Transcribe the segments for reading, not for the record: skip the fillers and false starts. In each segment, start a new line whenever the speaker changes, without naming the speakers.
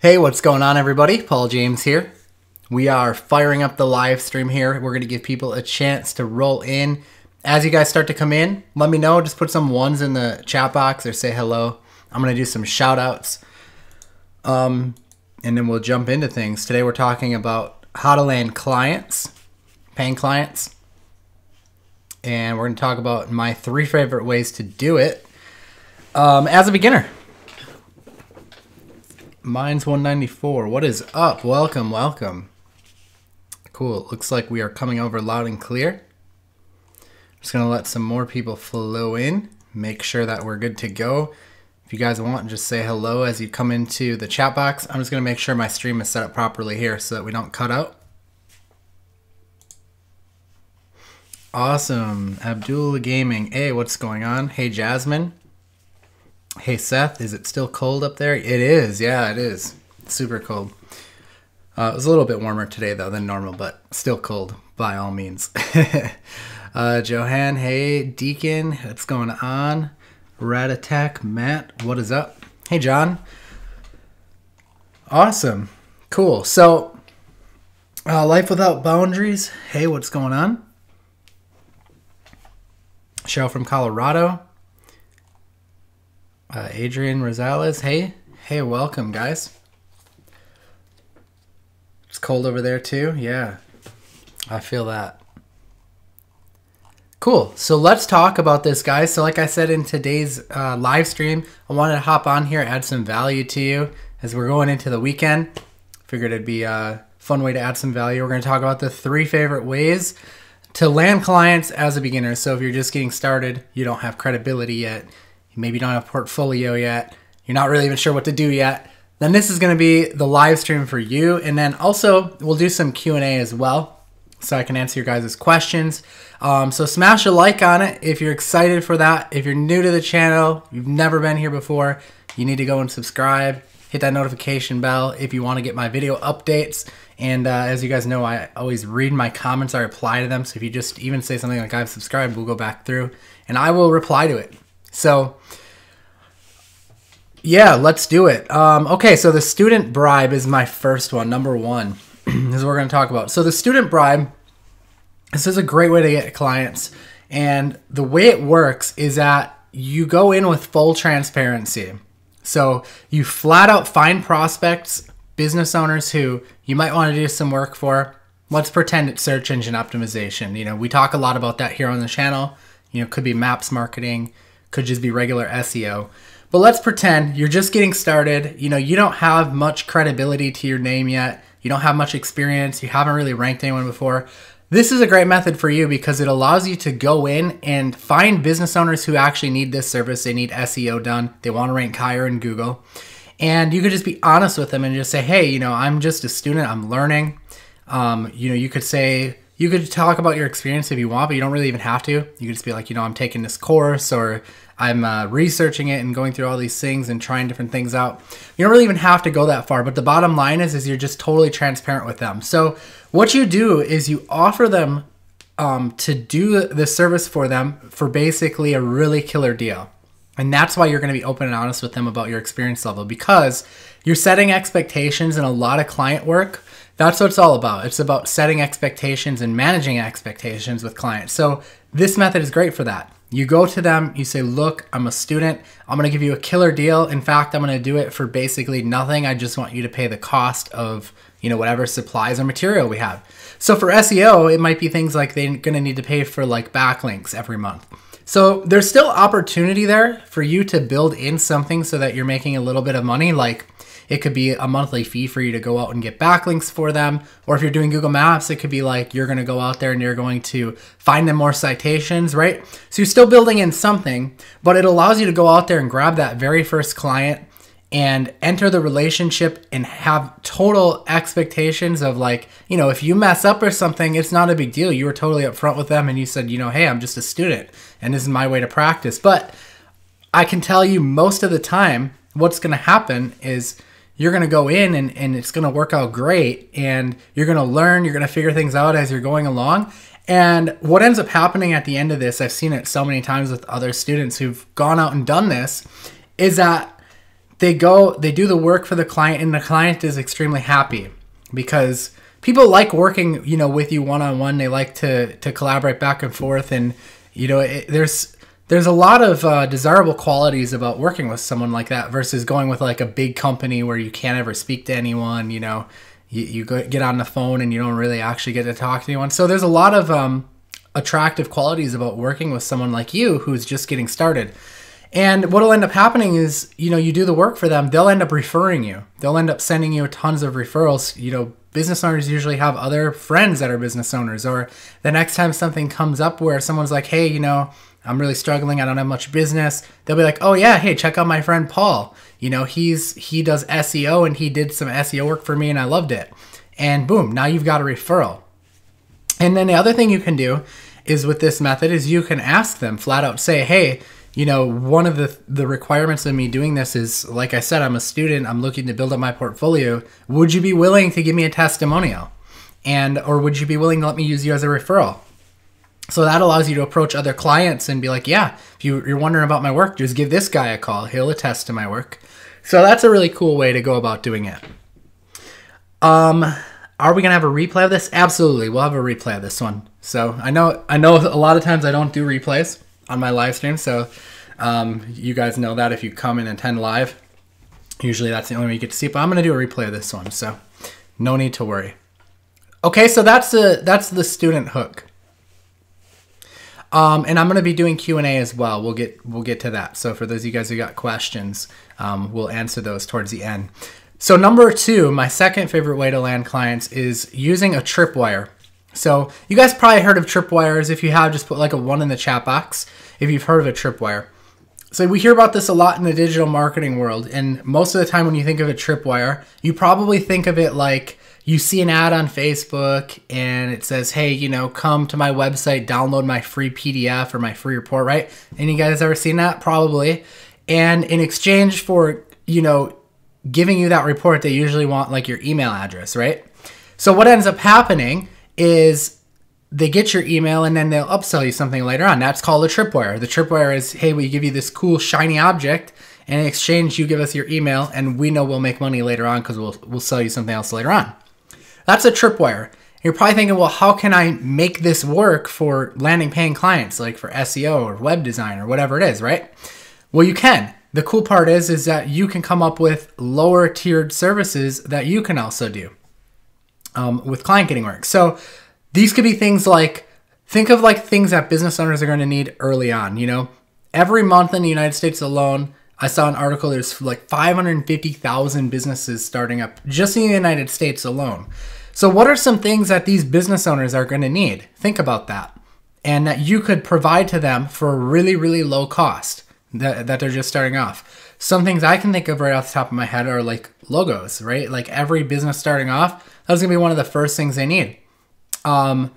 Hey, what's going on, everybody? Paul James here. We are firing up the live stream here. We're going to give people a chance to roll in. As you guys start to come in, let me know. Just put some ones in the chat box or say hello. I'm going to do some shout outs. And then we'll jump into things. Today we're talking about how to land clients, paying clients. And we're going to talk about my 3 favorite ways to do it as a beginner. Mine's 194. What is up? Welcome, welcome. Cool. Looks like we are coming over loud and clear. Just going to let some more people flow in. Make sure that we're good to go. If you guys want, just say hello as you come into the chat box. I'm just going to make sure my stream is set up properly here so that we don't cut out. Awesome. Abdul Gaming. Hey, what's going on? Hey, Jasmine. Hey, Seth. Is it still cold up there? It is. Yeah, it is. It's super cold. It was a little bit warmer today, though, than normal, but still cold by all means. Johan. Hey, Deacon. What's going on? Rat Attack. Matt. What is up? Hey, John. Awesome. Cool. So, Life Without Boundaries. Hey, what's going on? Cheryl from Colorado. Adrian Rosales. Hey, welcome, guys. It's cold over there too. Yeah, I feel that. Cool. So let's talk about this, guys. So like I said in today's live stream, I wanted to hop on here, add some value to you as we're going into the weekend. Figured it'd be a fun way to add some value. We're going to talk about the 3 favorite ways to land clients as a beginner. So if you're just getting started, you don't have credibility yet, maybe you don't have a portfolio yet, you're not really even sure what to do yet, then this is going to be the live stream for you. And then also we'll do some Q&A as well so I can answer your guys' questions. So smash a like on it if you're excited for that. If you're new to the channel, you've never been here before, you need to go and subscribe. Hit that notification bell if you want to get my video updates. And as you guys know, I always read my comments. I reply to them. So if you just even say something like I've subscribed, we'll go back through and I will reply to it. So yeah, let's do it. Okay, so the student bribe is my first one. Number 1 is what we're going to talk about. So the student bribe, this is a great way to get clients. And the way it works is that you go in with full transparency. So you flat out find prospects, business owners who you might want to do some work for. Let's pretend it's search engine optimization. You know, we talk a lot about that here on the channel. You know, it could be maps marketing, could just be regular SEO. But let's pretend you're just getting started. You know, you don't have much credibility to your name yet. You don't have much experience. You haven't really ranked anyone before. This is a great method for you because it allows you to go in and find business owners who actually need this service. They need SEO done. They want to rank higher in Google. And you could just be honest with them and just say, hey, you know, I'm just a student. I'm learning. You know, you could talk about your experience if you want, but you don't really even have to. You could just be like, you know, I'm taking this course or I'm researching it and going through all these things and trying different things out. You don't really even have to go that far, but the bottom line is you're just totally transparent with them. So what you do is you offer them to do the service for them for basically a really killer deal. And that's why you're going to be open and honest with them about your experience level, because you're setting expectations in a lot of client work. That's what it's all about. It's about setting expectations and managing expectations with clients. So this method is great for that. You go to them, you say, look, I'm a student. I'm going to give you a killer deal. In fact, I'm going to do it for basically nothing. I just want you to pay the cost of, you know, whatever supplies or material we have. So for SEO, it might be things like they're going to need to pay for like backlinks every month. So there's still opportunity there for you to build in something so that you're making a little bit of money. Like it could be a monthly fee for you to go out and get backlinks for them. Or if you're doing Google Maps, it could be like you're going to go out there and you're going to find them more citations, right? So you're still building in something, but it allows you to go out there and grab that very first client and enter the relationship and have total expectations of like, you know, if you mess up or something, it's not a big deal. You were totally upfront with them and you said, you know, hey, I'm just a student and this is my way to practice. But I can tell you most of the time, what's going to happen is you're going to go in and it's going to work out great and you're going to learn, you're going to figure things out as you're going along. And what ends up happening at the end of this, I've seen it so many times with other students who've gone out and done this, is that they do the work for the client, and the client is extremely happy because people like working, with you one-on-one. They like to collaborate back and forth, and there's a lot of desirable qualities about working with someone like that versus going with like a big company where you can't ever speak to anyone. You get on the phone and you don't really actually get to talk to anyone. So there's a lot of attractive qualities about working with someone like you who's just getting started. And what'll end up happening is, you do the work for them, they'll end up referring you. They'll end up sending you tons of referrals. Business owners usually have other friends that are business owners, or the next time something comes up where someone's like, hey, I'm really struggling, I don't have much business. They'll be like, oh yeah, hey, check out my friend Paul. He does SEO and he did some SEO work for me and I loved it. And boom, now you've got a referral. And then the other thing you can do is with this method is you can ask them flat out, say, hey, one of the requirements of me doing this is, like I said, I'm a student, I'm looking to build up my portfolio. Would you be willing to give me a testimonial? Or would you be willing to let me use you as a referral? So that allows you to approach other clients and be like, yeah, if you're wondering about my work, just give this guy a call. He'll attest to my work. So that's a really cool way to go about doing it. Are we going to have a replay of this? Absolutely. We'll have a replay of this one. So I know a lot of times I don't do replays on my live stream. So you guys know that if you come and attend live, usually that's the only way you get to see it. But I'm going to do a replay of this one. So no need to worry. Okay, so that's the student hook. And I'm going to be doing Q&A as well. We'll get to that. So for those of you guys who got questions, we'll answer those towards the end. So number 2, my second favorite way to land clients is using a tripwire. So you guys probably heard of tripwires. If you have, just put like a 1 in the chat box if you've heard of a tripwire. So we hear about this a lot in the digital marketing world. And most of the time when you think of a tripwire, you probably think of it like you see an ad on Facebook and it says, hey, come to my website, download my free PDF or my free report, right? And you guys ever seen that? Probably. And in exchange for, giving you that report, they usually want like your email address, right? So what ends up happening is they get your email and then they'll upsell you something later on. That's called a tripwire. The tripwire is, hey, we give you this cool shiny object, and in exchange, you give us your email, and we know we'll make money later on because we'll sell you something else later on. That's a tripwire. You're probably thinking, well, how can I make this work for landing paying clients, like for SEO or web design or whatever it is, right? Well, you can. The cool part is that you can come up with lower tiered services that you can also do with client getting work. So these could be things like, think of like things that business owners are going to need early on. Every month in the United States alone, I saw an article, there's like 550,000 businesses starting up just in the United States alone. So what are some things that these business owners are going to need? Think about that. And that you could provide to them for a really, really low cost that they're just starting off. Some things I can think of right off the top of my head are like logos, right? Like every business starting off, that's going to be one of the first things they need. I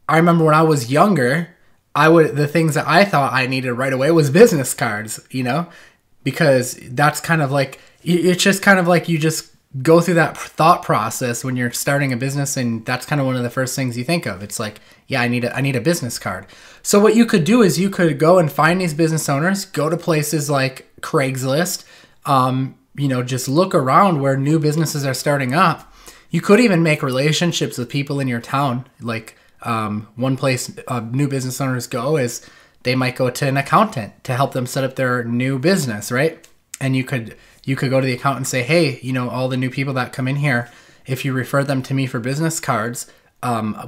remember when I was younger, the things that I thought I needed right away was business cards, because that's kind of like, it's just kind of like you just go through that thought process when you're starting a business, and that's kind of one of the first things you think of. It's like, yeah, I need a business card. So what you could do is you could go and find these business owners, go to places like Craigslist, just look around where new businesses are starting up. You could even make relationships with people in your town. Like one place new business owners go is they might go to an accountant to help them set up their new business, right? And you could go to the accountant and say, hey, all the new people that come in here, if you refer them to me for business cards,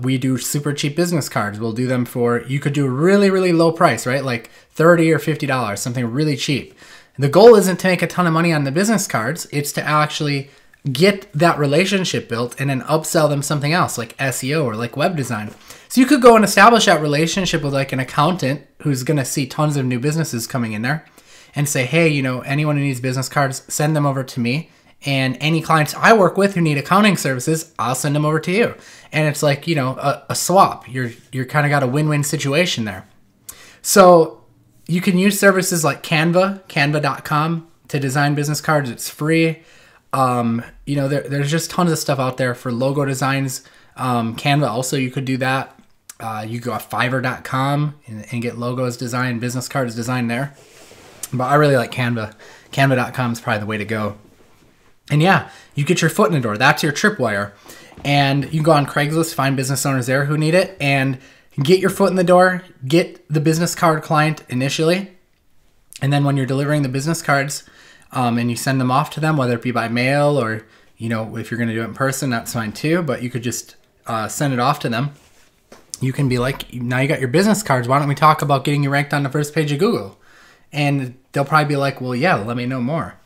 we do super cheap business cards. We'll do them you could do a really, really low price, right? Like $30 or $50, something really cheap. The goal isn't to make a ton of money on the business cards. It's to actually get that relationship built and then upsell them something else like SEO or like web design. So you could go and establish that relationship with like an accountant who's going to see tons of new businesses coming in there and say, hey, anyone who needs business cards, send them over to me. And any clients I work with who need accounting services, I'll send them over to you. And it's like, a swap. You're kind of got a win-win situation there. So you can use services like canva.com to design business cards. It's free. There's just tons of stuff out there for logo designs. Canva also, you could do that. You go to fiverr.com and get logos designed, business cards designed there. But I really like Canva. Canva.com is probably the way to go. And yeah, you get your foot in the door. That's your tripwire. And you can go on Craigslist, find business owners there who need it, and get your foot in the door, get the business card client initially. And then when you're delivering the business cards and you send them off to them, whether it be by mail or, you know, if you're going to do it in person, that's fine too. But you could just send it off to them. You can be like, now you got your business cards. Why don't we talk about getting you ranked on the first page of Google? And they'll probably be like, well, yeah, let me know more.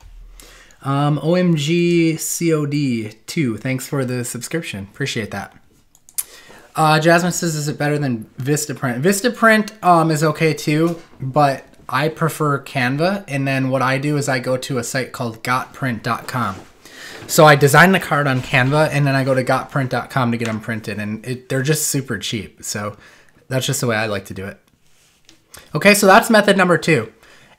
OMG COD2, thanks for the subscription. Appreciate that. Jasmine says, is it better than Vistaprint? Vistaprint is okay too, but I prefer Canva. And then what I do is I go to a site called gotprint.com. So I design the card on Canva, and then I go to gotprint.com to get them printed, and they're just super cheap. So that's just the way I like to do it. Okay, so that's method number 2.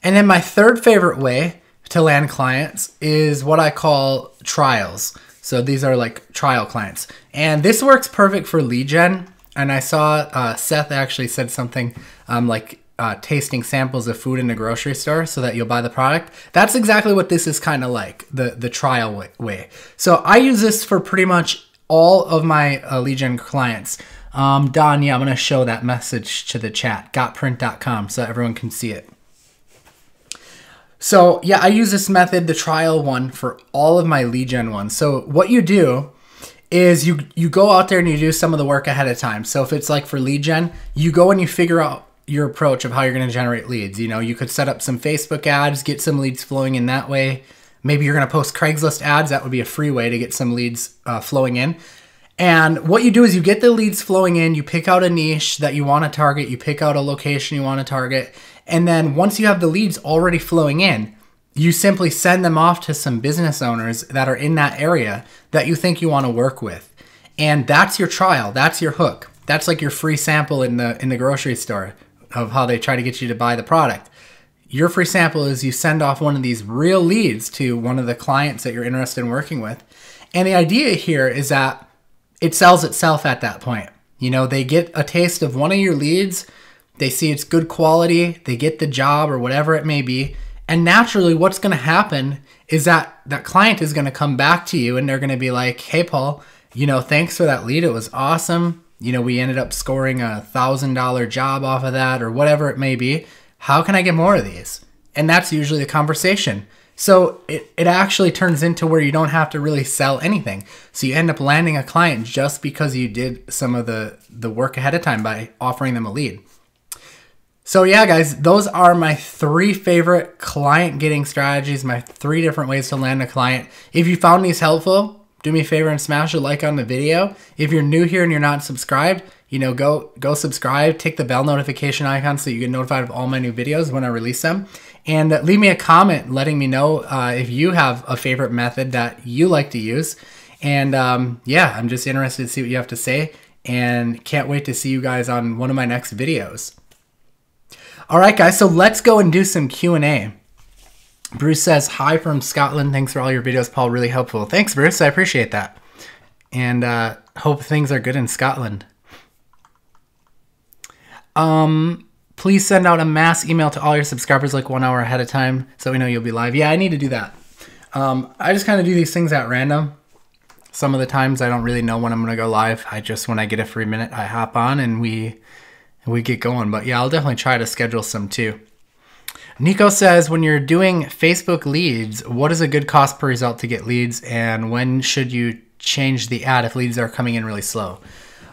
And then my third favorite way to land clients is what I call trials. So these are like trial clients. And this works perfect for lead gen. And I saw Seth actually said something like tasting samples of food in the grocery store so that you'll buy the product. That's exactly what this is kind of like, the trial way. So I use this for pretty much all of my lead gen clients. Don, yeah, I'm going to show that message to the chat, gotprint.com, so everyone can see it. So yeah, I use this method, the trial one, for all of my lead gen ones. So what you do is you go out there and you do some of the work ahead of time. So if it's like for lead gen, you go and you figure out your approach of how you're going to generate leads. You know, you could set up some Facebook ads, get some leads flowing in that way. Maybe you're going to post Craigslist ads. That would be a free way to get some leads flowing in. And what you do is you get the leads flowing in, you pick out a niche that you want to target, you pick out a location you want to target, and then once you have the leads already flowing in, you simply send them off to some business owners that are in that area that you think you want to work with. And that's your trial, that's your hook. That's like your free sample in the grocery store of how they try to get you to buy the product. Your free sample is you send off one of these real leads to one of the clients that you're interested in working with. And the idea here is that it sells itself at that point. You know, they get a taste of one of your leads, they see it's good quality, they get the job or whatever it may be. And naturally what's going to happen is that that client is going to come back to you and they're going to be like, hey, Paul, you know, thanks for that lead. It was awesome. You know, we ended up scoring $1,000 job off of that or whatever it may be. How can I get more of these? And that's usually the conversation. So it actually turns into where you don't have to really sell anything. So you end up landing a client just because you did some of the work ahead of time by offering them a lead. So yeah, guys, those are my 3 favorite client getting strategies, my 3 different ways to land a client. If you found these helpful, do me a favor and smash a like on the video. If you're new here and you're not subscribed, you know, go subscribe, tick the bell notification icon so you get notified of all my new videos when I release them. And leave me a comment letting me know if you have a favorite method that you like to use. And yeah, I'm just interested to see what you have to say and can't wait to see you guys on one of my next videos. All right, guys, so let's go and do some Q&A. Bruce says, hi from Scotland. Thanks for all your videos, Paul. Really helpful. Thanks, Bruce. I appreciate that. And hope things are good in Scotland. Please send out a mass email to all your subscribers like 1 hour ahead of time so we know you'll be live. Yeah, I need to do that. I just kind of do these things at random. Some of the times I don't really know when I'm going to go live. When I get a free minute, I hop on and we get going. But yeah, I'll definitely try to schedule some too. Nico says, when you're doing Facebook leads, what is a good cost per result to get leads, and when should you change the ad if leads are coming in really slow?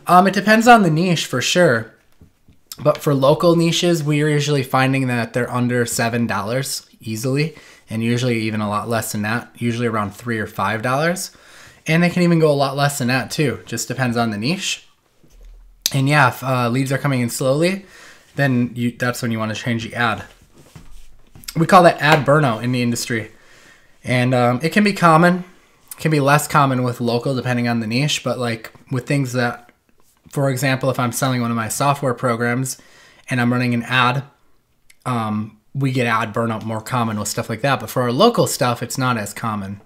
It depends on the niche for sure. But for local niches, we're usually finding that they're under $7 easily, and usually even a lot less than that, usually around $3 or $5. And they can even go a lot less than that too. Just depends on the niche. And yeah, if leads are coming in slowly, then that's when you want to change the ad. We call that ad burnout in the industry. And it can be common. It can be less common with local depending on the niche, but like with things that, for example, if I'm selling one of my software programs and I'm running an ad, we get ad burnout more common with stuff like that. But for our local stuff, it's not as common.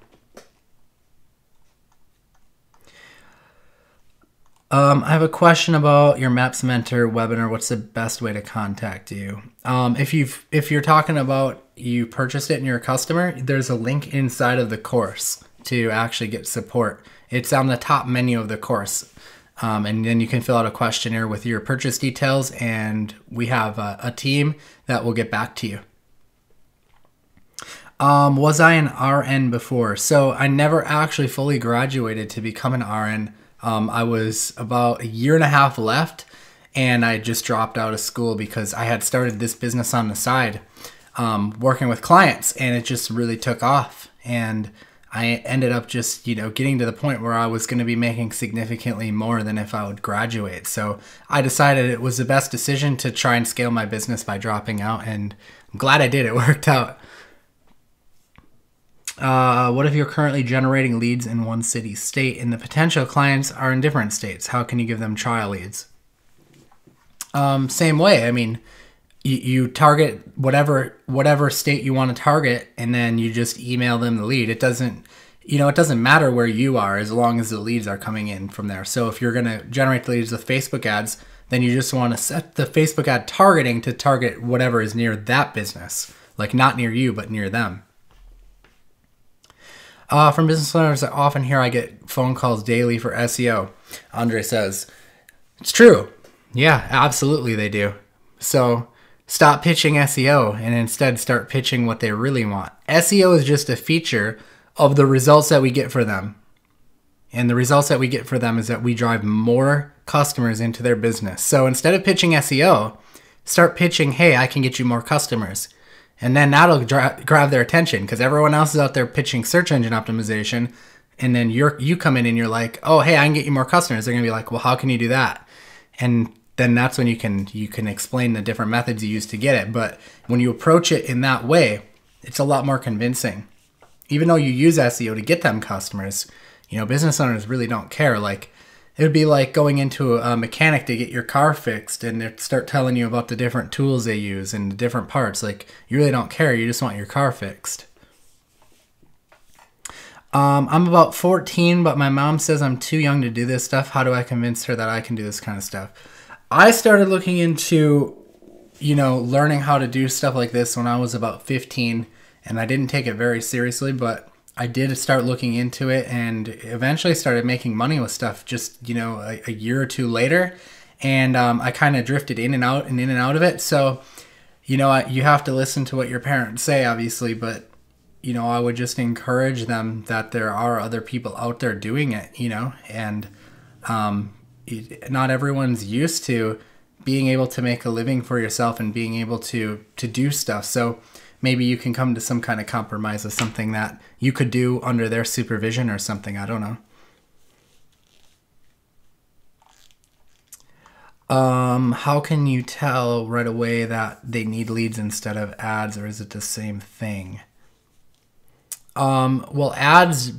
I have a question about your Maps Mentor webinar. What's the best way to contact you? If you're talking about you purchased it and you're a customer, there's a link inside of the course to actually get support. It's on the top menu of the course. And then you can fill out a questionnaire with your purchase details, and we have a team that will get back to you. Was I an RN before? So I never actually fully graduated to become an RN. I was about a year and a half left, and I just dropped out of school because I had started this business on the side, working with clients, and it just really took off. And I ended up just, getting to the point where I was going to be making significantly more than if I would graduate. So I decided it was the best decision to try and scale my business by dropping out, and I'm glad I did. It worked out. What if you're currently generating leads in one city, state, and the potential clients are in different states? How can you give them trial leads? Same way. I mean, you target whatever state you want to target, and then you just email them the lead. It doesn't matter where you are as long as the leads are coming in from there. So if you're going to generate leads with Facebook ads, then you just want to set the Facebook ad targeting to target whatever is near that business, like not near you, but near them. From business owners, I often hear I get phone calls daily for SEO. Andre says, it's true. Yeah, absolutely they do. So stop pitching SEO and instead start pitching what they really want. SEO is just a feature of the results that we get for them. And the results that we get for them is that we drive more customers into their business. So instead of pitching SEO, start pitching, hey, I can get you more customers. And then that'll grab their attention because everyone else is out there pitching search engine optimization. And then you come in and you're like, oh, hey, I can get you more customers. They're going to be like, well, how can you do that? And then that's when you can explain the different methods you use to get it. But when you approach it in that way, it's a lot more convincing. Even though you use SEO to get them customers, business owners really don't care. Like, it would be like going into a mechanic to get your car fixed and they start telling you about the different tools they use and the different parts. Like, you really don't care. You just want your car fixed. I'm about 14, but my mom says I'm too young to do this stuff. How do I convince her that I can do this kind of stuff? I started looking into, learning how to do stuff like this when I was about 15, and I didn't take it very seriously, but I did start looking into it and eventually started making money with stuff just, a year or two later. And I kind of drifted in and out of it. So, you have to listen to what your parents say, obviously, but, I would just encourage them that there are other people out there doing it, and not everyone's used to being able to make a living for yourself and being able to do stuff. So maybe you can come to some kind of compromise of something that you could do under their supervision or something. I don't know. How can you tell right away that they need leads instead of ads, or is it the same thing? Well, ads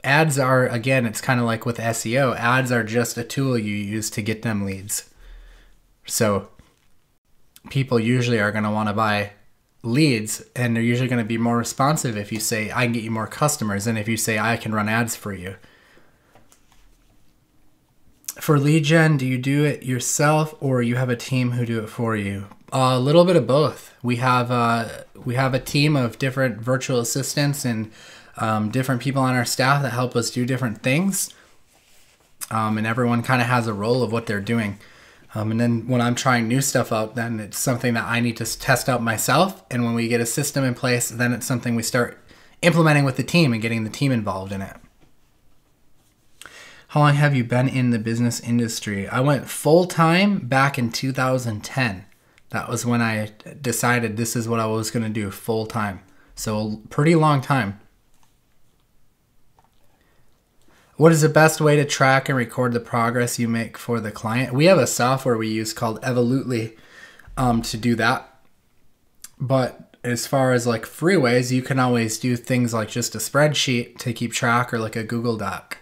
are, again, it's kind of like with SEO. Ads are just a tool you use to get them leads. So people usually are going to want to buy leads, and they're usually going to be more responsive if you say, I can get you more customers, than if you say, I can run ads for you. For lead gen, do you do it yourself or you have a team who do it for you? A little bit of both. We have a team of different virtual assistants and different people on our staff that help us do different things. And everyone kind of has a role of what they're doing. And then when I'm trying new stuff out, then it's something that I need to test out myself. And when we get a system in place, then it's something we start implementing with the team and getting the team involved in it. How long have you been in the business industry? I went full-time back in 2010. That was when I decided this is what I was going to do full-time. So a pretty long time. What is the best way to track and record the progress you make for the client? We have a software we use called Evolutely to do that. But as far as like free ways, you can always do things like just a spreadsheet to keep track, or like a Google Doc.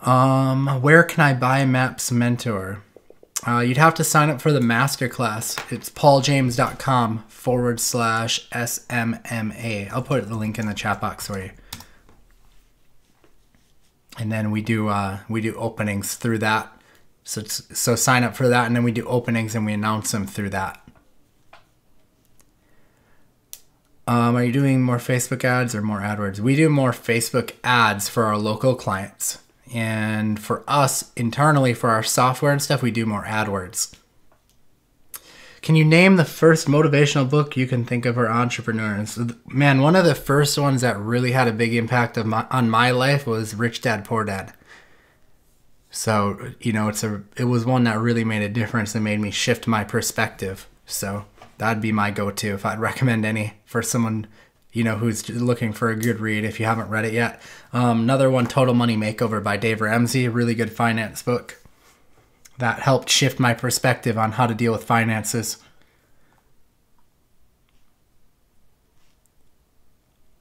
Where can I buy Maps Mentor? You'd have to sign up for the masterclass. It's pauljames.com/SMMA. I'll put the link in the chat box for you. And then we do openings through that. So sign up for that, and then we do openings and we announce them through that. Are you doing more Facebook ads or more AdWords? We do more Facebook ads for our local clients. And for us, internally, for our software and stuff, we do more AdWords. Can you name the first motivational book you can think of for entrepreneurs? Man, one of the first ones that really had a big impact on my life was Rich Dad, Poor Dad. So, you know, it was one that really made a difference and made me shift my perspective. So that'd be my go-to if I'd recommend any for someone, you know, who's looking for a good read if you haven't read it yet. Another one, Total Money Makeover by Dave Ramsey, a really good finance book that helped shift my perspective on how to deal with finances.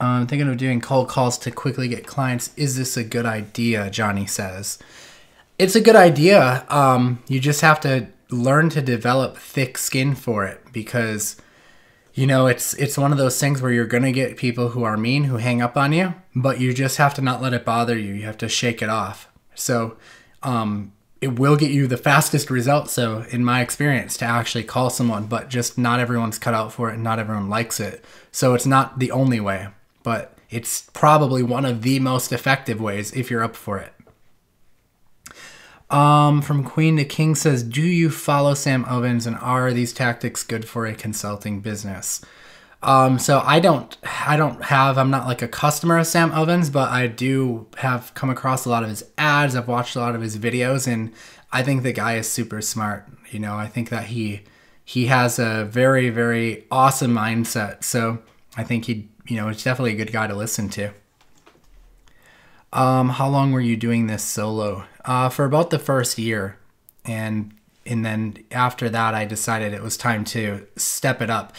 I'm thinking of doing cold calls to quickly get clients. Is this a good idea? Johnny says. It's a good idea. You just have to learn to develop thick skin for it, because, you know, it's one of those things where you're going to get people who are mean, who hang up on you, but you just have to not let it bother you. You have to shake it off. So it will get you the fastest results, so in my experience, to actually call someone, but just not everyone's cut out for it and not everyone likes it. So it's not the only way, but it's probably one of the most effective ways if you're up for it. From Queen to King says, do you follow Sam Ovens, and are these tactics good for a consulting business? So I'm not like a customer of Sam Ovens, but I do have come across a lot of his ads. I've watched a lot of his videos, and I think the guy is super smart. You know, I think that he has a very, very awesome mindset. So I think it's definitely a good guy to listen to. How long were you doing this solo? For about the first year, and then after that, I decided it was time to step it up,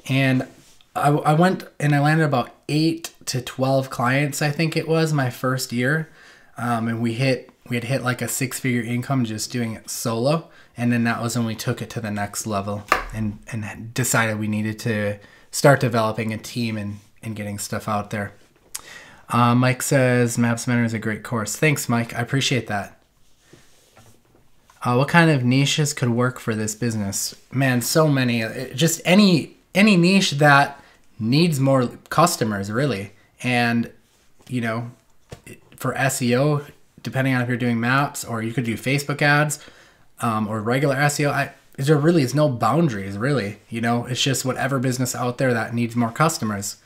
and I went and I landed about 8 to 12 clients, I think it was, my first year, and we had hit like a 6-figure income just doing it solo, and then that was when we took it to the next level and decided we needed to start developing a team and getting stuff out there. Mike says, Maps Mentor is a great course. Thanks, Mike. I appreciate that. What kind of niches could work for this business? Man, so many. Just any niche that needs more customers, really. And, you know, for SEO, depending on if you're doing maps, or you could do Facebook ads, or regular SEO, there really is no boundaries, really. You know, it's just whatever business out there that needs more customers.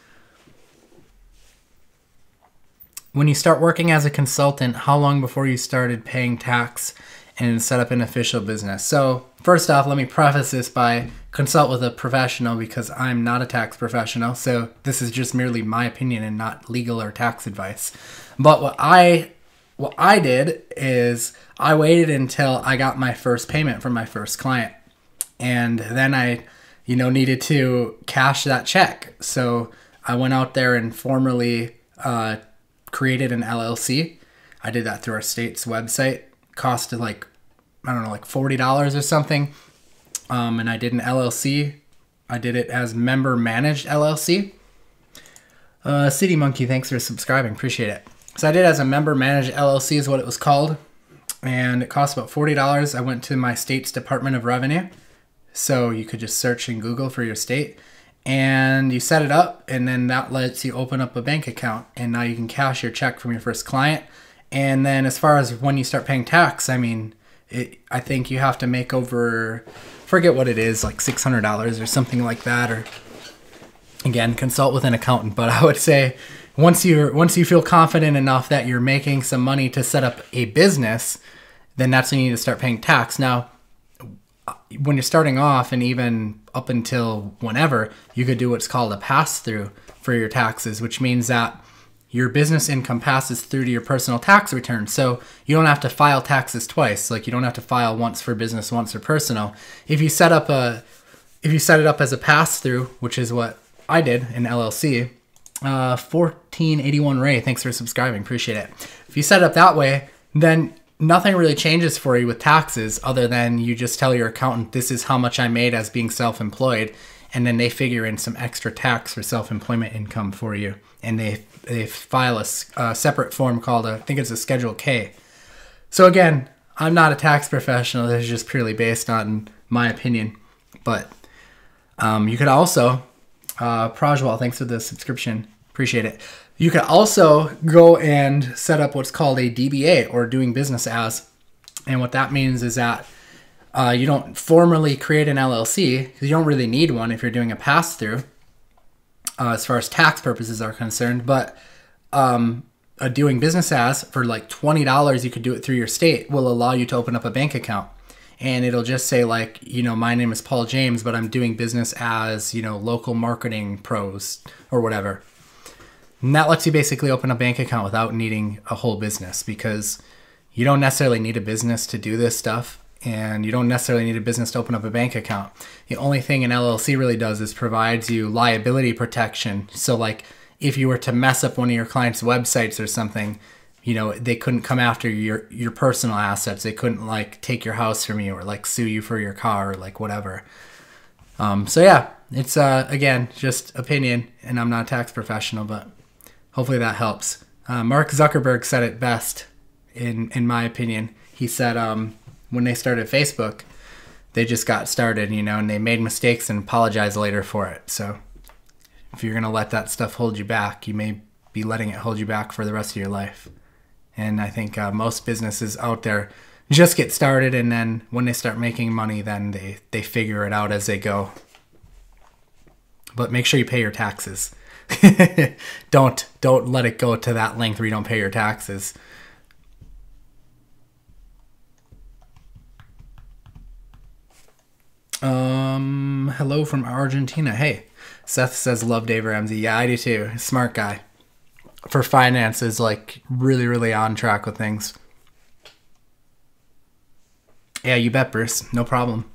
When you start working as a consultant, how long before you started paying tax and set up an official business? So first off, let me preface this by consult with a professional, because I'm not a tax professional. So this is just merely my opinion and not legal or tax advice. But what I did is I waited until I got my first payment from my first client. And then I, needed to cash that check. So I went out there and formally created an LLC. I did that through our state's website. Costed like $40 or something. And I did an LLC. I did it as member managed LLC. City Monkey, thanks for subscribing. Appreciate it. So I did it as a member managed LLC is what it was called. And it cost about $40. I went to my state's Department of Revenue. So you could just search in Google for your state. And you set it up, and then that lets you open up a bank account, and now you can cash your check from your first client. And then as far as when you start paying tax, I think you have to make over, forget what it is, like $600 or something like that, or again, consult with an accountant. But I would say once you feel confident enough that you're making some money to set up a business, then that's when you need to start paying tax. Now, when you're starting off, and even up until whenever, you could do what's called a pass-through for your taxes, which means that your business income passes through to your personal tax return. So you don't have to file taxes twice. Like, you don't have to file once for business, once for personal. If you set it up as a pass-through, which is what I did in LLC, 1481 Ray, thanks for subscribing. Appreciate it. If you set it up that way, then nothing really changes for you with taxes, other than you just tell your accountant, this is how much I made as being self-employed, and then they figure in some extra tax for self-employment income for you, and they file a separate form called I think it's a Schedule K. So again, I'm not a tax professional. This is just purely based on my opinion. But you could also, Prajwal, thanks for the subscription. Appreciate it. You could also go and set up what's called a DBA, or doing business as. And what that means is that you don't formally create an LLC, because you don't really need one if you're doing a pass-through as far as tax purposes are concerned. But doing business as for like $20, you could do it through your state, will allow you to open up a bank account. And it'll just say like, you know, my name is Paul James, but I'm doing business as, you know, local marketing pros or whatever. And that lets you basically open a bank account without needing a whole business, because you don't necessarily need a business to do this stuff. And you don't necessarily need a business to open up a bank account. The only thing an LLC really does is provides you liability protection. So like if you were to mess up one of your clients' websites or something, you know, they couldn't come after your personal assets. They couldn't like take your house from you or like sue you for your car or like whatever. So yeah, it's again, just opinion, and I'm not a tax professional, but hopefully that helps. Mark Zuckerberg said it best in my opinion. He said when they started Facebook, they just got started, you know, and they made mistakes and apologized later for it. So if you're going to let that stuff hold you back, you may be letting it hold you back for the rest of your life. And I think most businesses out there just get started, and then when they start making money, then they figure it out as they go. But make sure you pay your taxes. Don't let it go to that length where you don't pay your taxes. Hello from Argentina. Hey, Seth says, love Dave Ramsey. Yeah, I do too. Smart guy. For finances, like really, really on track with things. Yeah, you bet, Bruce. No problem.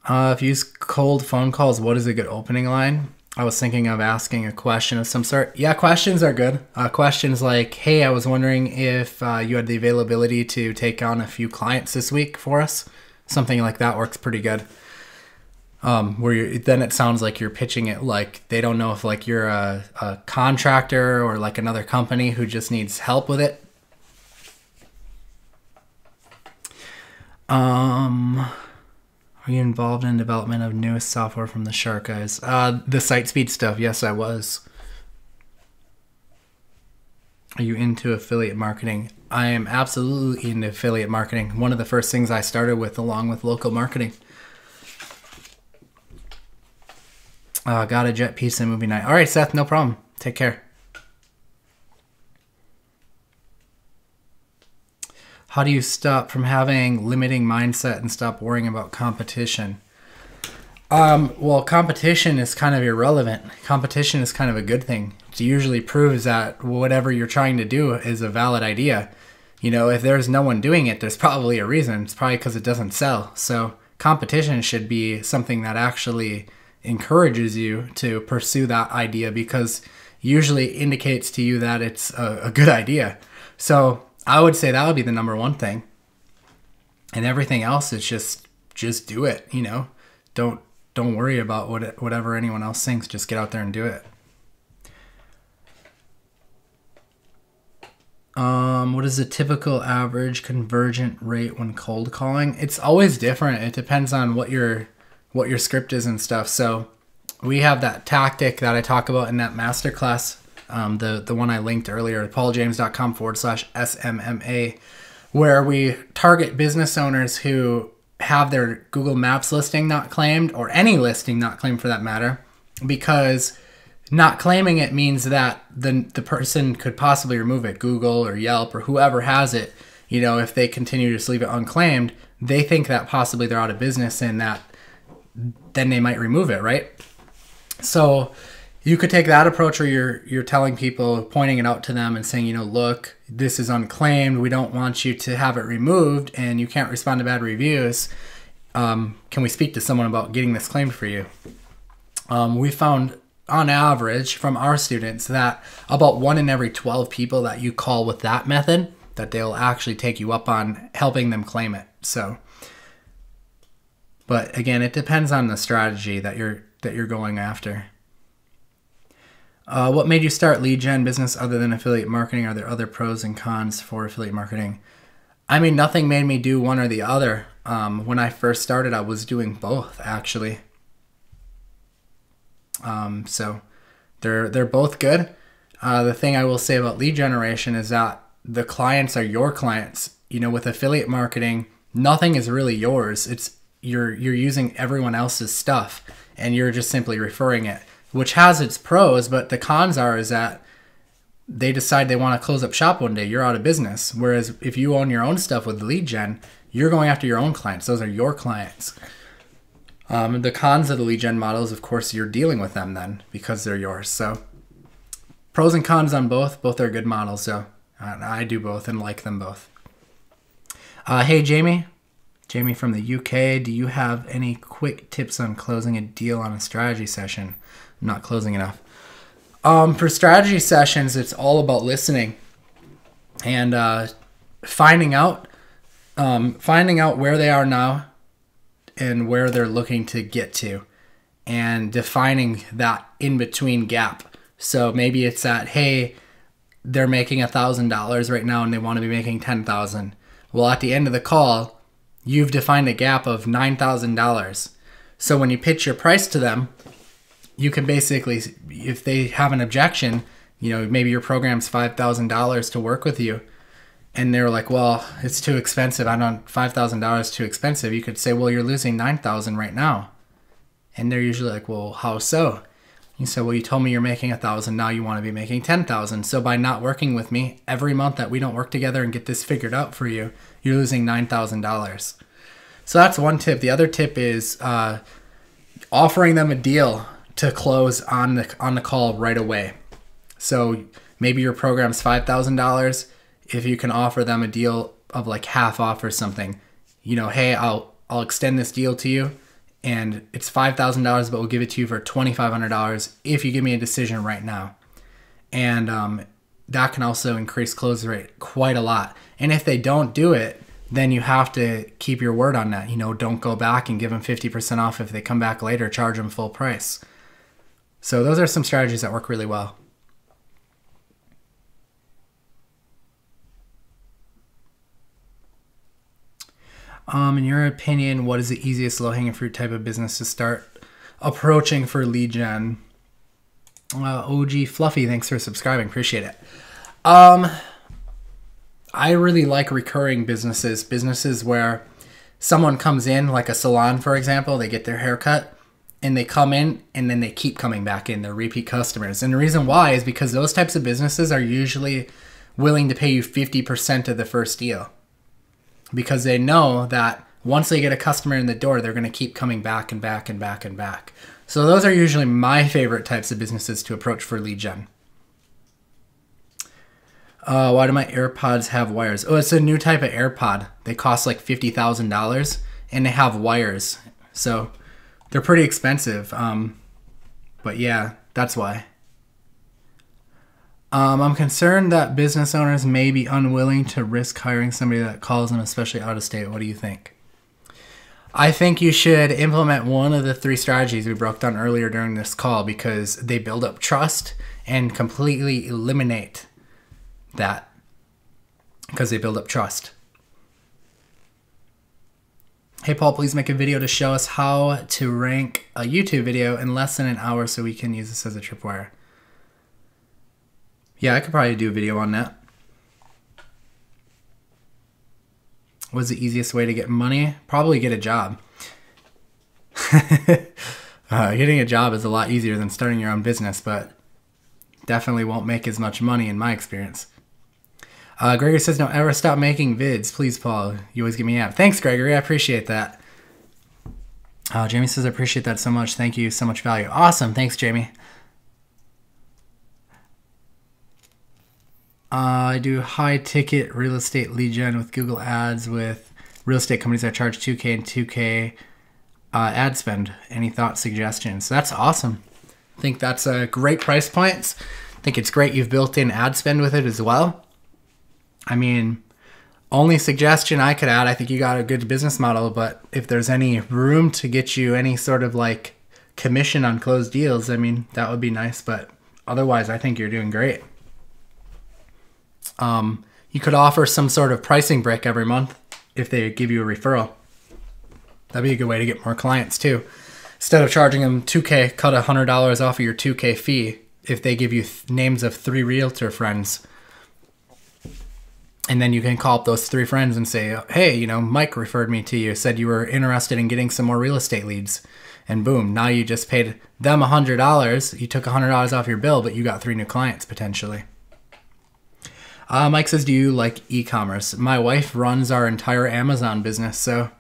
If you use cold phone calls, what is a good opening line? I was thinking of asking a question of some sort. Yeah, questions are good. Questions like, hey, I was wondering if you had the availability to take on a few clients this week for us. Something like that works pretty good. Then it sounds like you're pitching it like they don't know if like you're a contractor or like another company who just needs help with it. Are you involved in development of newest software from the Shark guys? The site speed stuff, yes, I was. Are you into affiliate marketing? I am absolutely into affiliate marketing. One of the first things I started with, along with local marketing. Got a jet pizza movie night. All right, Seth, no problem. Take care. How do you stop from having limiting mindset and stop worrying about competition? Well, competition is kind of irrelevant. Competition is kind of a good thing. It usually proves that whatever you're trying to do is a valid idea. You know, if there's no one doing it, there's probably a reason. It's probably because it doesn't sell. So competition should be something that actually encourages you to pursue that idea, because usually indicates to you that it's a good idea. So I would say that would be the number one thing. And everything else is just do it, you know. Don't worry about whatever anyone else thinks. Just get out there and do it. What is the typical average convergent rate when cold calling? It's always different. It depends on what your script is and stuff. So we have that tactic that I talk about in that masterclass, the one I linked earlier, pauljames.com/SMMA, where we target business owners who have their Google Maps listing not claimed, or any listing not claimed for that matter, because not claiming it means that the person could possibly remove it. Google or Yelp or whoever has it, you know, if they continue to just leave it unclaimed, they think that possibly they're out of business, and that then they might remove it, right? So you could take that approach where you're telling people, pointing it out to them and saying, you know, look, this is unclaimed. We don't want you to have it removed, and you can't respond to bad reviews. Can we speak to someone about getting this claimed for you? We found on average from our students that about 1 in every 12 people that you call with that method, that they'll actually take you up on helping them claim it. So But again, it depends on the strategy that you're going after. What made you start lead gen business other than affiliate marketing? Are there other pros and cons for affiliate marketing? I mean, nothing made me do one or the other. When I first started, I was doing both, actually. So they're both good. The thing I will say about lead generation is that the clients are your clients. You know, with affiliate marketing, nothing is really yours. You're using everyone else's stuff and you're just simply referring it, which has its pros, but the cons is that they decide they want to close up shop one day, you're out of business. Whereas if you own your own stuff with lead gen, you're going after your own clients. Those are your clients. The cons of the lead gen model is, of course, you're dealing with them then because they're yours. So pros and cons on both. Both are good models. So I do both and like them both. Hey, Jamie. Jamie from the UK, do you have any quick tips on closing a deal on a strategy session? I'm not closing enough. For strategy sessions, it's all about listening and finding out where they are now and where they're looking to get to, and defining that in-between gap. So maybe it's that, hey, they're making $1,000 right now and they want to be making $10,000. Well, at the end of the call, you've defined a gap of $9,000. So when you pitch your price to them, you can basically, if they have an objection, you know, maybe your program's $5,000 to work with you, and they're like, well, it's too expensive. I don't, $5,000 is too expensive. You could say, well, you're losing $9,000 right now. And they're usually like, well, how so? You say, well, you told me you're making $1,000. Now you want to be making $10,000. So by not working with me, every month that we don't work together and get this figured out for you, you're losing $9,000. So that's one tip. The other tip is offering them a deal to close on the call right away. So maybe your program's $5,000. If you can offer them a deal of like half off or something, you know, hey, I'll extend this deal to you, and it's $5,000, but we'll give it to you for $2,500 if you give me a decision right now. And that can also increase close rate quite a lot. And if they don't do it, then you have to keep your word on that. You know, don't go back and give them 50% off if they come back later, charge them full price. So those are some strategies that work really well. In your opinion, what is the easiest low-hanging fruit type of business to start approaching for lead gen? OG Fluffy, thanks for subscribing. Appreciate it. I really like recurring businesses where someone comes in, like a salon, for example, they get their hair cut, and they come in and then they keep coming back in. They're repeat customers. And the reason why is because those types of businesses are usually willing to pay you 50% of the first deal, because they know that once they get a customer in the door, they're going to keep coming back and back and back and back. So those are usually my favorite types of businesses to approach for lead gen. Why do my AirPods have wires? Oh, it's a new type of AirPod. They cost like $50,000 and they have wires. So they're pretty expensive. But yeah, that's why. I'm concerned that business owners may be unwilling to risk hiring somebody that calls them, especially out of state. What do you think? I think you should implement one of the 3 strategies we broke down earlier during this call, because they build up trust, and completely eliminate that because they build up trust. Hey Paul, please make a video to show us how to rank a YouTube video in less than an hour so we can use this as a tripwire. Yeah, I could probably do a video on that. What's the easiest way to get money? Probably get a job. Getting a job is a lot easier than starting your own business, but definitely won't make as much money in my experience. Gregory says, don't ever stop making vids. Please, Paul. You always get me out. Thanks, Gregory. I appreciate that. Jamie says, I appreciate that so much. Thank you. So much value. Awesome. Thanks, Jamie. I do high-ticket real estate lead gen with Google Ads with real estate companies that charge $2K and $2K ad spend. Any thoughts, suggestions? So that's awesome. I think that's a great price point. I think it's great you've built in ad spend with it as well. I mean, Only suggestion I could add, I think you got a good business model, but if there's any room to get you any sort of like commission on closed deals, I mean, that would be nice, but otherwise I think you're doing great. You could offer some sort of pricing break every month if they give you a referral. That'd be a good way to get more clients too. Instead of charging them $2K, cut $100 off of your $2K fee if they give you names of 3 realtor friends. And then you can call up those 3 friends and say, hey, you know, Mike referred me to you, said you were interested in getting some more real estate leads. And boom, now you just paid them $100. You took $100 off your bill, but you got 3 new clients potentially. Mike says, do you like e-commerce? My wife runs our entire Amazon business, so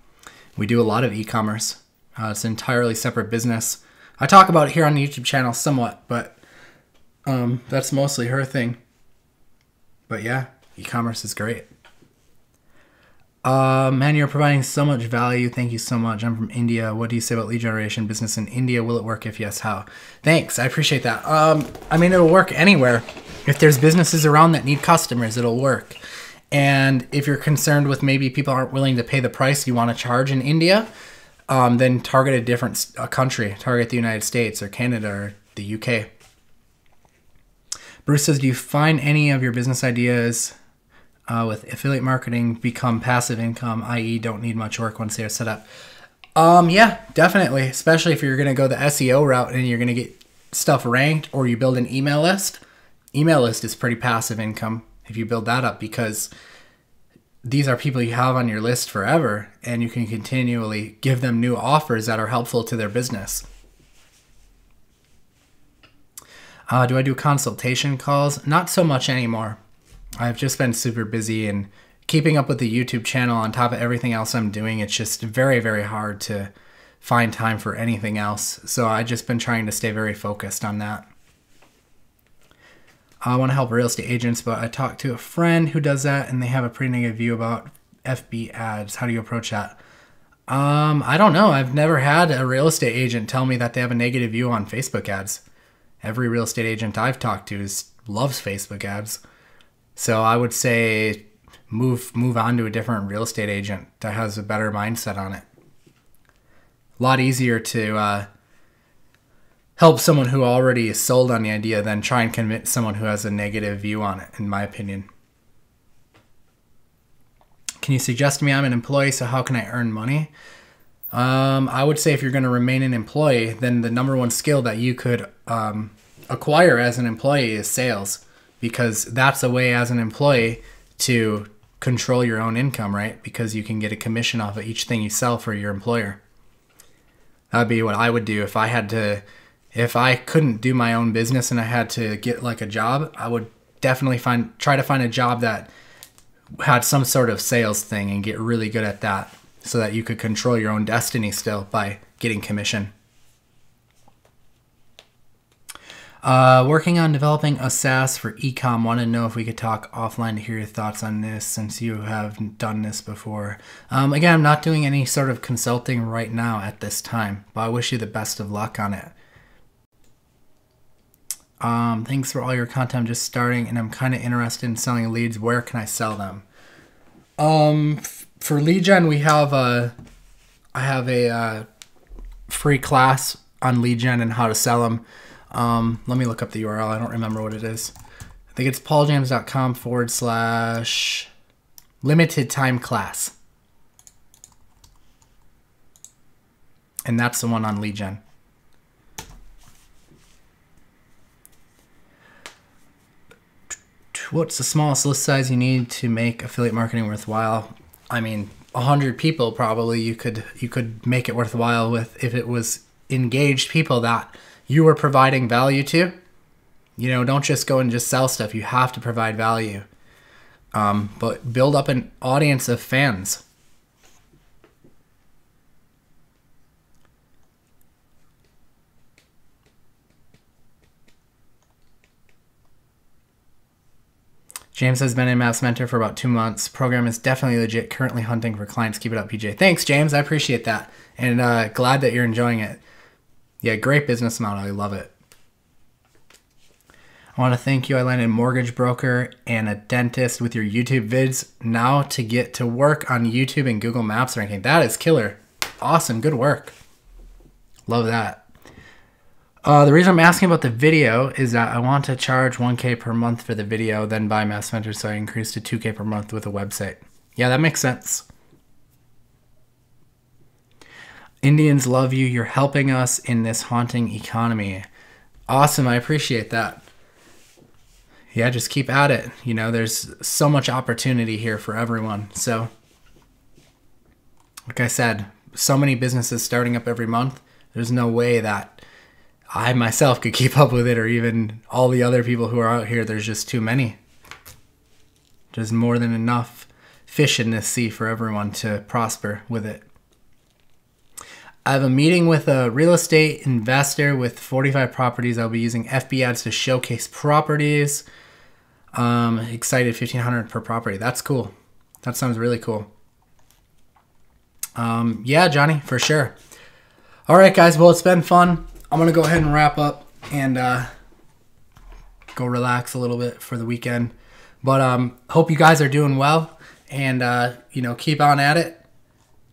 we do a lot of e-commerce. It's an entirely separate business. I talk about it here on the YouTube channel somewhat, but that's mostly her thing. But yeah, e-commerce is great. Man, you're providing so much value. Thank you so much. I'm from India. What do you say about lead generation business in India? Will it work? If yes, how? Thanks. I appreciate that. I mean, it'll work anywhere. If there's businesses around that need customers, it'll work. And if you're concerned with maybe people aren't willing to pay the price you want to charge in India, then target a different country. Target the United States or Canada or the UK. Bruce says, do you find any of your business ideas with affiliate marketing become passive income, i.e. don't need much work once they're set up? Yeah, definitely. Especially if you're going to go the SEO route and you're going to get stuff ranked, or you build an email list. Email list is pretty passive income if you build that up, because these are people you have on your list forever, and you can continually give them new offers that are helpful to their business. Do I do consultation calls? Not so much anymore. I've just been super busy, and keeping up with the YouTube channel on top of everything else I'm doing, it's just very, very hard to find time for anything else. So I've just been trying to stay very focused on that. I want to help real estate agents, but I talked to a friend who does that, and they have a pretty negative view about FB ads. How do you approach that? I don't know. I've never had a real estate agent tell me that they have a negative view on Facebook ads. Every real estate agent I've talked to loves Facebook ads. So I would say move on to a different real estate agent that has a better mindset on it. A lot easier to help someone who already is sold on the idea than try and convince someone who has a negative view on it, in my opinion. Can you suggest to me? I'm an employee, so how can I earn money? I would say if you're going to remain an employee, then the number one skill that you could acquire as an employee is sales, because that's a way as an employee to control your own income, right? Because you can get a commission off of each thing you sell for your employer. That would be what I would do if I had to. If I couldn't do my own business and I had to get like a job, I would definitely try to find a job that had some sort of sales thing and get really good at that, so that you could control your own destiny still by getting commission. Working on developing a SaaS for e-com. Want to know if we could talk offline to hear your thoughts on this, since you have done this before. Again, I'm not doing any sort of consulting right now at this time, but I wish you the best of luck on it. Thanks for all your content. I'm just starting and I'm kind of interested in selling leads. Where can I sell them? For lead gen, I have a free class on lead gen and how to sell them. Let me look up the URL. I don't remember what it is. I think it's pauljams.com/limited time class. And that's the one on lead gen. What's the smallest list size you need to make affiliate marketing worthwhile? I mean, 100 people probably you could make it worthwhile with, if it was engaged people that you were providing value to. You know, don't just go and just sell stuff. You have to provide value. But build up an audience of fans. James has been a Maps Mentor for about 2 months. Program is definitely legit. Currently hunting for clients. Keep it up, PJ. Thanks, James. I appreciate that. And glad that you're enjoying it. Yeah, great business model. I love it. I I want to thank you. I landed a mortgage broker and a dentist with your YouTube vids. Now to get to work on YouTube and Google Maps ranking. That is killer. Awesome. Good work. Love that. The reason I'm asking about the video is that I want to charge $1K per month for the video, then buy Mass Venture, so I increase to $2K per month with a website. Yeah, that makes sense. Indians love you. You're helping us in this haunting economy. Awesome. I appreciate that. Yeah, just keep at it. You know, there's so much opportunity here for everyone. So, like I said, so many businesses starting up every month. There's no way that I myself could keep up with it, or even all the other people who are out here. There's just too many. There's more than enough fish in this sea for everyone to prosper with it. I have a meeting with a real estate investor with 45 properties. I'll be using FB ads to showcase properties. Excited, $1,500 per property. That's cool. That sounds really cool. Yeah, Johnny, for sure. All right, guys. Well, it's been fun. I'm going to go ahead and wrap up and go relax a little bit for the weekend. But hope you guys are doing well, and you know, keep on at it.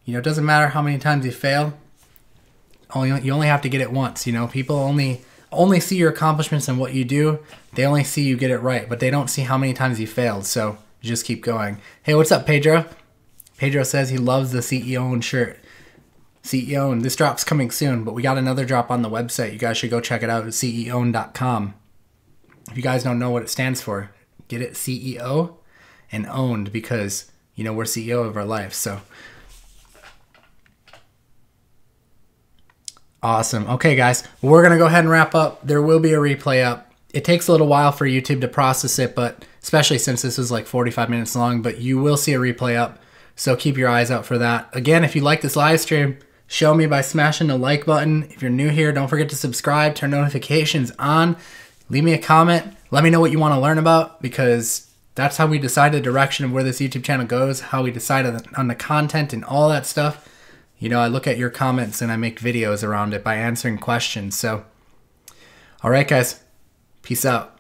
You know, it doesn't matter how many times you fail. You only have to get it once. You know, people only see your accomplishments and what you do. They only see you get it right, but they don't see how many times you failed. So just keep going. Hey, what's up, Pedro? Pedro says he loves the CEO shirt. CEO, and this drop's coming soon, but we got another drop on the website. You guys should go check it out at CEO.com. If you guys don't know what it stands for, get it CEO and owned, because, you know, we're CEO of our life. So awesome. Okay, guys, we're going to go ahead and wrap up. There will be a replay up. It takes a little while for YouTube to process it, but especially since this is like 45 minutes long, but you will see a replay up. So keep your eyes out for that. Again, if you like this live stream, show me by smashing the like button. If you're new here, don't forget to subscribe, turn notifications on, leave me a comment. Let me know what you want to learn about, because that's how we decide the direction of where this YouTube channel goes, how we decide on the content and all that stuff. You know, I look at your comments and I make videos around it by answering questions. So, all right, guys, peace out.